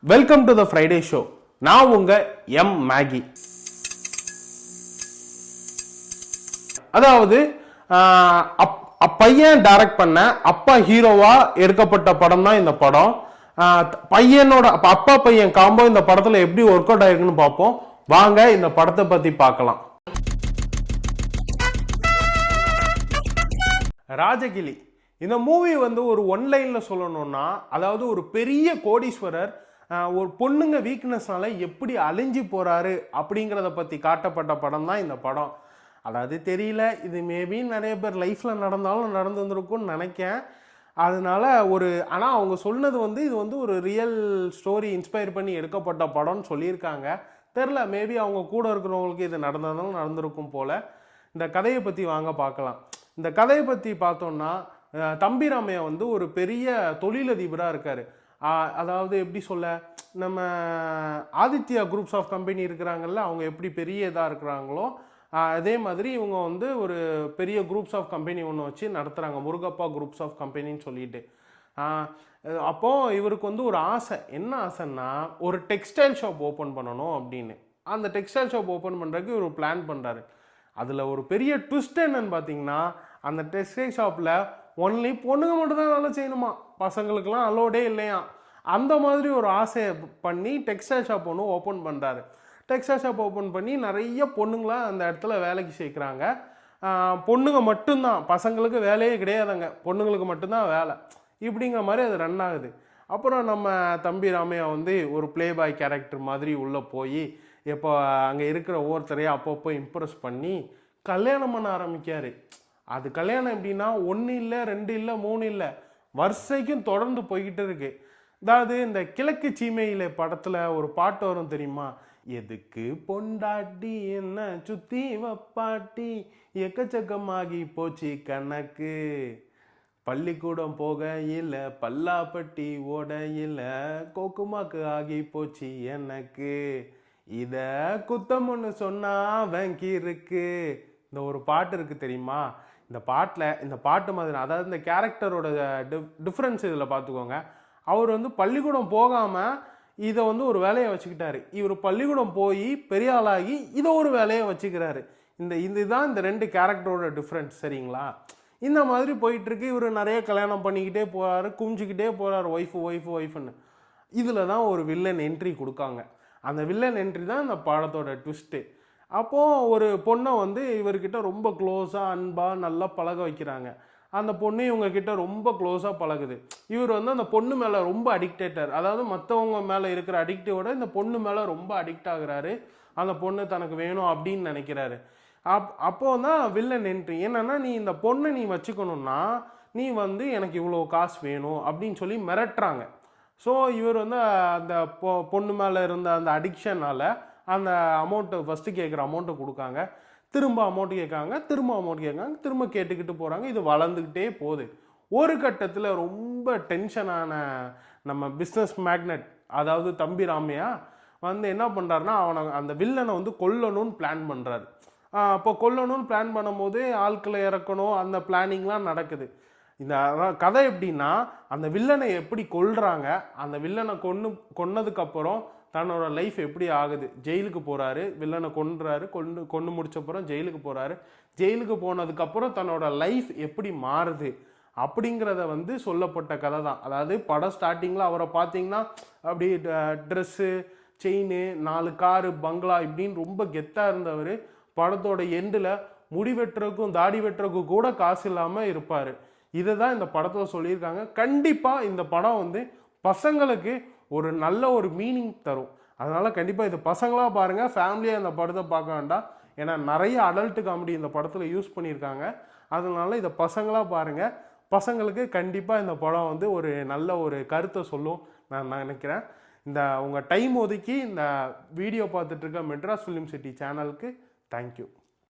Welcome to the Friday show. நான் உங்க M Maggi. அதாவது பையன் டைரக்ட் பண்ண அப்பா ஹீரோவா எடுக்கப்பட்ட படம் தான் இந்த படம். பையனோட அப்பா பையன் காம்போ இந்த படத்துல எப்படி ஒர்க் அவுட் ஆயிருக்குன்னு பார்ப்போம். வாங்க இந்த படத்தை பத்தி பார்க்கலாம். ராஜகிளி இந்த மூவி ஒரு ஒன்லைன்ல சொல்லணும்னா, அதாவது ஒரு பெரிய கோடீஸ்வரர் ஒரு பொண்ணுங்க வீக்னஸ்னால எப்படி அழிஞ்சு போறாரு அப்படிங்கிறத பத்தி காட்டப்பட்ட படம் தான் இந்த படம். அதாவது தெரியல, இது மேபி நிறைய பேர் லைஃப்ல நடந்தாலும் நடந்துருக்கும்னு நினைக்கேன். அதனால ஆனால் அவங்க சொன்னது இது ஒரு ரியல் ஸ்டோரி இன்ஸ்பயர் பண்ணி எடுக்கப்பட்ட படம்னு சொல்லியிருக்காங்க. தெரில, மேபி அவங்க கூட இருக்கிறவங்களுக்கு இது நடந்தாலும் நடந்திருக்கும் போல. இந்த கதையை பற்றி வாங்க பார்க்கலாம். இந்த கதையை பற்றி பார்த்தோம்னா, தம்பி ராமையா ஒரு பெரிய தொழிலதிபராக இருக்கார். அதாவது எப்படி சொல்ல, நம்ம ஆதித்யா குரூப்ஸ் ஆஃப் கம்பெனி இருக்கிறாங்கல்ல, அவங்க எப்படி பெரிய இதாக இருக்கிறாங்களோ அதே மாதிரி இவங்க ஒரு பெரிய குரூப்ஸ் ஆஃப் கம்பெனி ஒன்று வச்சு நடத்துகிறாங்க, முருகப்பா குரூப்ஸ் ஆஃப் கம்பெனின்னு சொல்லிட்டு. அப்போது இவருக்கு ஒரு ஆசை. என்ன ஆசைன்னா, ஒரு டெக்ஸ்டைல் ஷாப் ஓப்பன் பண்ணணும் அப்படின்னு. அந்த டெக்ஸ்டைல் ஷாப் ஓப்பன் பண்ணுறதுக்கு இவர் பிளான் பண்ணுறாரு. அதில் ஒரு பெரிய ட்விஸ்ட் என்னன்னு பார்த்தீங்கன்னா, அந்த டெக்ஸ்டைல் ஷாப்பில் ஒன்லி பொண்ணுங்க மட்டும்தான் வேலை செய்யணுமா, பசங்களுக்கெல்லாம் அலோடே இல்லையா. அந்த மாதிரி ஒரு ஆசையை பண்ணி டெக்ஸ்டைல் ஷாப் ஒன்று ஓப்பன் பண்ணுறாரு. டெக்ஸ்டைல் ஷாப் ஓப்பன் பண்ணி நிறைய பொண்ணுங்களாம் அந்த இடத்துல வேலைக்கு சேர்க்குறாங்க. பொண்ணுங்க மட்டும்தான், பசங்களுக்கு வேலையே கிடையாதுங்க, பொண்ணுங்களுக்கு மட்டும்தான் வேலை. இப்படிங்கிற மாதிரி அது ரன் ஆகுது. அப்புறம் நம்ம தம்பி ராமையா ஒரு ப்ளே பாய் கேரக்டர் மாதிரி உள்ளே போய் இப்போ அங்கே இருக்கிற ஒவ்வொருத்தரையும் அப்பப்போ இம்ப்ரெஸ் பண்ணி கல்யாணம் பண்ண ஆரம்பிக்காரு. அது கல்யாணம் எப்படின்னா 1 இல்லை 2 இல்லை 3 இல்லை, வரிசைக்கும் தொடர்ந்து போய்கிட்டு இருக்கு. அதாவது இந்த கிழக்கு சீமையில படத்தில் ஒரு பாட்டு வரும் தெரியுமா, எதுக்கு பொண்டாட்டி என்ன சுத்தி வப்பாட்டி எக்கச்சக்கமாகி போச்சு கணக்கு, பள்ளிக்கூடம் போக இல்லை பல்லாப்பட்டி ஓட இல்லை கோக்குமாக்கு ஆகி போச்சு எனக்கு, இத குத்தம்னு சொன்னா வங்கி இருக்கு. இந்த ஒரு பாட்டு இருக்கு தெரியுமா. இந்த பாட்டு மாதிரி, அதாவது இந்த கேரக்டரோட டிஃப்ரென்ஸ் இதில் பார்த்துக்கோங்க. அவர் பள்ளிக்கூடம் போகாமல் இதை ஒரு வேலையை வச்சுக்கிட்டாரு. இவர் பள்ளிக்கூடம் போய் பெரிய ஆளாகி இதை ஒரு வேலையை வச்சுக்கிறாரு. இதுதான் இந்த 2 கேரக்டரோட டிஃப்ரென்ஸ், சரிங்களா. இந்த மாதிரி போயிட்டுருக்கு. இவர் நிறைய கல்யாணம் பண்ணிக்கிட்டே போகிறாரு, குமிஞ்சிக்கிட்டே போகிறாரு, ஒய்ஃபுன்னு. இதில் தான் ஒரு வில்லன் என்ட்ரி கொடுக்காங்க. அந்த வில்லன் என்ட்ரி தான் இந்த படத்தோட ட்விஸ்ட்டு. அப்போது ஒரு பொண்ணை இவர்கிட்ட ரொம்ப க்ளோஸாக அன்பாக நல்லா பழக வைக்கிறாங்க. அந்த பொண்ணு இவங்கக்கிட்ட ரொம்ப க்ளோஸாக பழகுது. இவர் அந்த பொண்ணு மேலே ரொம்ப அடிக்டேட்டர். அதாவது மற்றவங்க மேலே இருக்கிற அடிக்டிவோட இந்த பொண்ணு மேலே ரொம்ப அடிக்ட் ஆகுறாரு. அந்த பொண்ணு தனக்கு வேணும் அப்படின்னு நினைக்கிறாரு. அப்போது தான் வில்லன் என்ட்ரி. என்னென்னா, நீ இந்த பொண்ணை நீ வச்சுக்கணுன்னா நீ எனக்கு இவ்வளோ காசு வேணும் அப்படின்னு சொல்லி மிரட்டுறாங்க. ஸோ இவர் அந்த பொண்ணு மேலே இருந்த அந்த அடிக்ஷனால் அந்த அமௌண்ட்டு ஃபஸ்ட்டு கேட்குற அமௌண்ட்டை கொடுக்காங்க, திரும்ப அமௌண்ட்டு கேட்காங்க, திரும்ப கேட்டுக்கிட்டு போகிறாங்க. இது வளர்ந்துக்கிட்டே போகுது. ஒரு கட்டத்தில் ரொம்ப டென்ஷனான நம்ம பிஸ்னஸ் மேக்னட், அதாவது தம்பி ராமையா என்ன பண்ணுறாருன்னா, அந்த வில்லனை கொல்லணும்னு பிளான் பண்ணுறாரு. அப்போ கொல்லணும்னு பிளான் பண்ணும்போது ஆட்களை இறக்கணும், அந்த பிளானிங்லாம் நடக்குது. இந்த கதை எப்படின்னா, அந்த வில்லனை எப்படி கொல்றாங்க, அந்த வில்லனை கொன்னதுக்கப்புறம் தன்னோட லைஃப் எப்படி ஆகுது. ஜெயிலுக்கு போகிறாரு, வில்லனை கொன்று முடிச்சப்புறம் ஜெயிலுக்கு போகிறாரு. ஜெயிலுக்கு போனதுக்கப்புறம் தன்னோட லைஃப் எப்படி மாறுது அப்படிங்கிறத சொல்லப்பட்ட கதை தான். அதாவது படம் ஸ்டார்டிங்கில் அவரை பார்த்தீங்கன்னா அப்படி ட்ரெஸ்ஸு, செயின், 4 காரு, பங்களா இப்படின்னு ரொம்ப கெத்தாக இருந்தவர் படத்தோட எண்டில் முடி வெட்டுறதுக்கும் தாடி வெட்டுறதுக்கும் கூட காசு இல்லாமல் இருப்பார். இதை தான் இந்த படத்தில் சொல்லியிருக்காங்க. கண்டிப்பாக இந்த படம் பசங்களுக்கு ஒரு நல்ல ஒரு மீனிங் தரும். அதனால் கண்டிப்பாக இது பசங்களாக பாருங்கள், ஃபேமிலியாக இந்த படத்தை பார்க்க வேண்டாம். ஏன்னா நிறைய அடல்ட்டு காமெடி இந்த படத்தில் யூஸ் பண்ணியிருக்காங்க. அதனால இதை பசங்களாக பாருங்கள். பசங்களுக்கு கண்டிப்பாக இந்த படம் ஒரு நல்ல ஒரு கருத்தை சொல்லும் நான் நினைக்கிறேன். உங்கள் டைம் ஒதுக்கி இந்த வீடியோ பார்த்துட்ருக்க மெட்ராஸ் ஃபிலிம் சிட்டி சேனலுக்கு தேங்க்யூ.